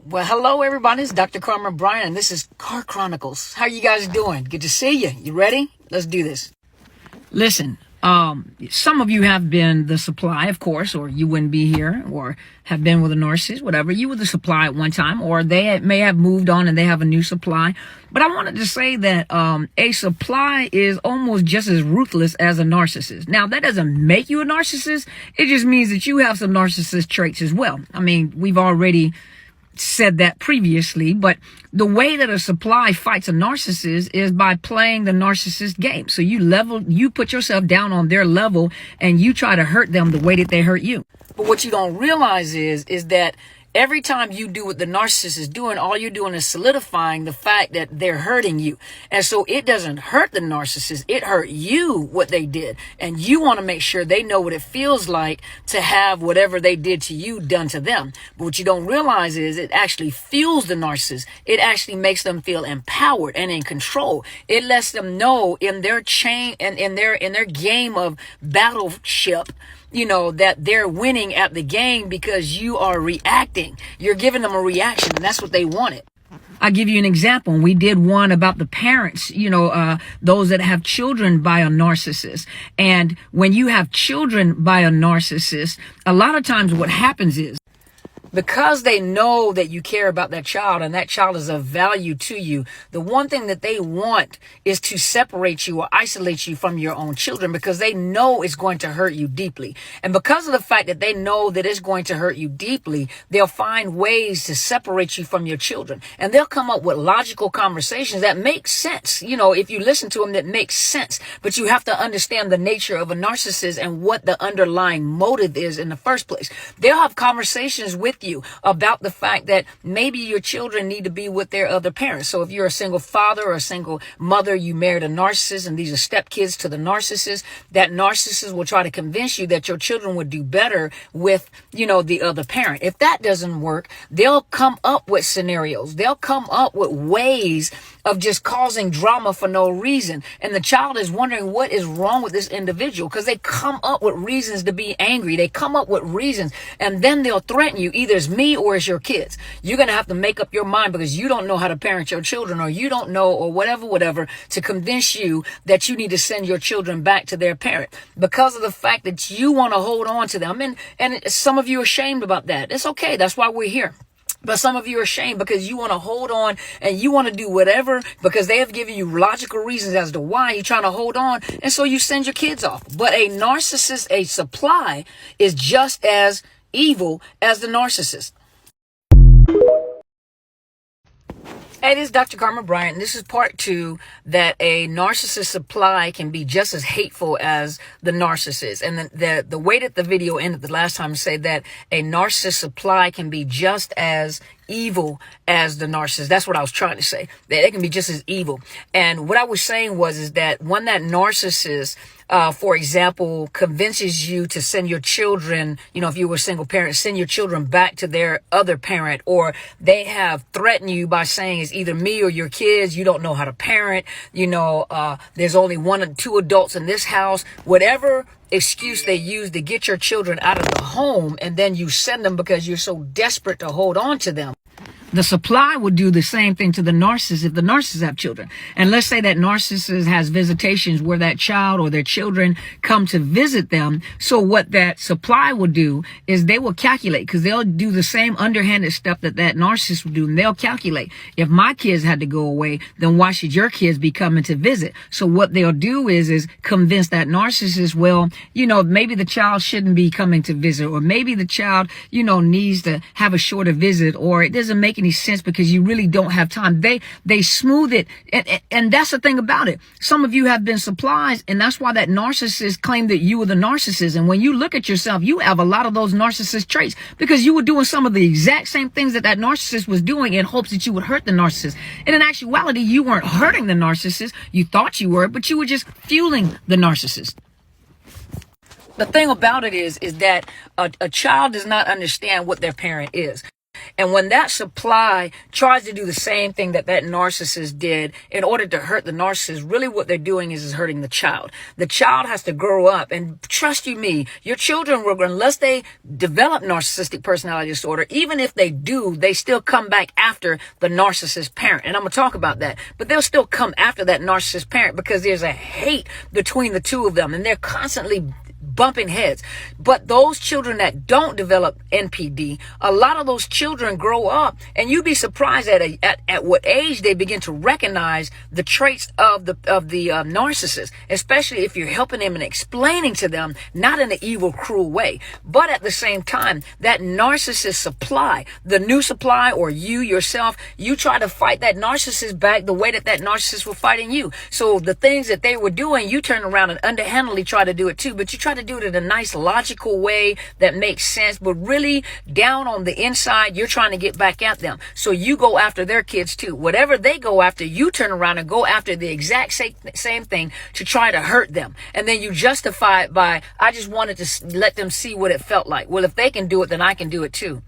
Well, hello everybody. It's Dr. Carmen Bryan, and this is Car Chronicles. How you guys doing? Good to see you. You ready? Let's do this. Listen, some of you have been the supply, of course, or you wouldn't be here, or have been with a narcissist, whatever. You were the supply at one time, or they may have moved on and they have a new supply. But I wanted to say that a supply is almost just as ruthless as a narcissist. Now, that doesn't make you a narcissist. It just means that you have some narcissist traits as well. I mean, we've already said that previously, but the way that a supply fights a narcissist is by playing the narcissist game. So you put yourself down on their level and you try to hurt them the way that they hurt you. But what you don't realize is that every time you do what the narcissist is doing, all you're doing is solidifying the fact that they're hurting you. And so it doesn't hurt the narcissist. It hurt you what they did. And you want to make sure they know what it feels like to have whatever they did to you done to them. But what you don't realize is it actually fuels the narcissist. It actually makes them feel empowered and in control. It lets them know in their chain and in their game of battleship, that they're winning at the game because you are reacting. You're giving them a reaction, and that's what they wanted. I'll give you an example. We did one about the parents, those that have children by a narcissist. And when you have children by a narcissist, a lot of times what happens is, because they know that you care about that child and that child is of value to you, the one thing that they want is to separate you or isolate you from your own children because they know it's going to hurt you deeply. And because of the fact that they know that it's going to hurt you deeply, they'll find ways to separate you from your children. And they'll come up with logical conversations that make sense. If you listen to them, that makes sense. But you have to understand the nature of a narcissist and what the underlying motive is in the first place. They'll have conversations with you about the fact that maybe your children need to be with their other parents. So if you're a single father or a single mother, you married a narcissist and these are stepkids to the narcissist, that narcissist will try to convince you that your children would do better with, the other parent. If that doesn't work, they'll come up with scenarios. They'll come up with ways of just causing drama for no reason. And the child is wondering what is wrong with this individual because they come up with reasons to be angry. They come up with reasons and then they'll threaten you. Either it's me or it's your kids. You're going to have to make up your mind because you don't know how to parent your children or you don't know or whatever to convince you that you need to send your children back to their parent because of the fact that you want to hold on to them. And some of you are ashamed about that. It's okay. That's why we're here. But some of you are ashamed because you want to hold on and you want to do whatever because they have given you logical reasons as to why you're trying to hold on. And so you send your kids off. But a narcissist, a supply, is just as evil as the narcissist. Hey, this is Dr. Carmen Bryan. This is part 2, that a narcissist supply can be just as hateful as the narcissist. And the way that the video ended the last time said that a narcissist supply can be just as evil as the narcissist. That's what I was trying to say, that it can be just as evil. And what I was saying is that when that narcissist, for example, convinces you to send your children, if you were a single parent, send your children back to their other parent, or they have threatened you by saying it's either me or your kids, you don't know how to parent, there's only 1 or 2 adults in this house, whatever excuse they use to get your children out of the home, and then you send them because you're so desperate to hold on to them. The supply would do the same thing to the narcissist if the narcissist have children. And let's say that narcissist has visitations where that child or their children come to visit them. So what that supply will do is they will calculate, because they'll do the same underhanded stuff that narcissist would do. And they'll calculate, if my kids had to go away, then why should your kids be coming to visit? So what they'll do is convince that narcissist, well, maybe the child shouldn't be coming to visit, or maybe the child, needs to have a shorter visit, or it doesn't make any sense because you really don't have time. They smooth it. And that's the thing about it. Some of you have been supplies, and that's why that narcissist claimed that you were the narcissist. And when you look at yourself, you have a lot of those narcissist traits because you were doing some of the exact same things that narcissist was doing in hopes that you would hurt the narcissist. And in actuality, you weren't hurting the narcissist. You thought you were, but you were just fueling the narcissist. The thing about it is that a child does not understand what their parent is. And when that supply tries to do the same thing that narcissist did in order to hurt the narcissist, really what they're doing is hurting the child. The child has to grow up, and trust you me, your children will, unless they develop narcissistic personality disorder, even if they do, they still come back after the narcissist parent. And I'm going to talk about that. But they'll still come after that narcissist parent because there's a hate between the two of them, and they're constantly bumping heads. But those children that don't develop NPD, a lot of those children grow up, and you'd be surprised at what age they begin to recognize the traits of the narcissist, especially if you're helping them and explaining to them, not in an evil, cruel way, but at the same time, that narcissist supply, the new supply, or you yourself, you try to fight that narcissist back the way that narcissist was fighting you. So the things that they were doing, you turn around and underhandedly try to do it too, but you try to do it in a nice, logical way that makes sense, but really down on the inside, you're trying to get back at them. So you go after their kids too. Whatever they go after, you turn around and go after the exact same thing to try to hurt them. And then you justify it by, I just wanted to let them see what it felt like. Well, if they can do it, then I can do it too.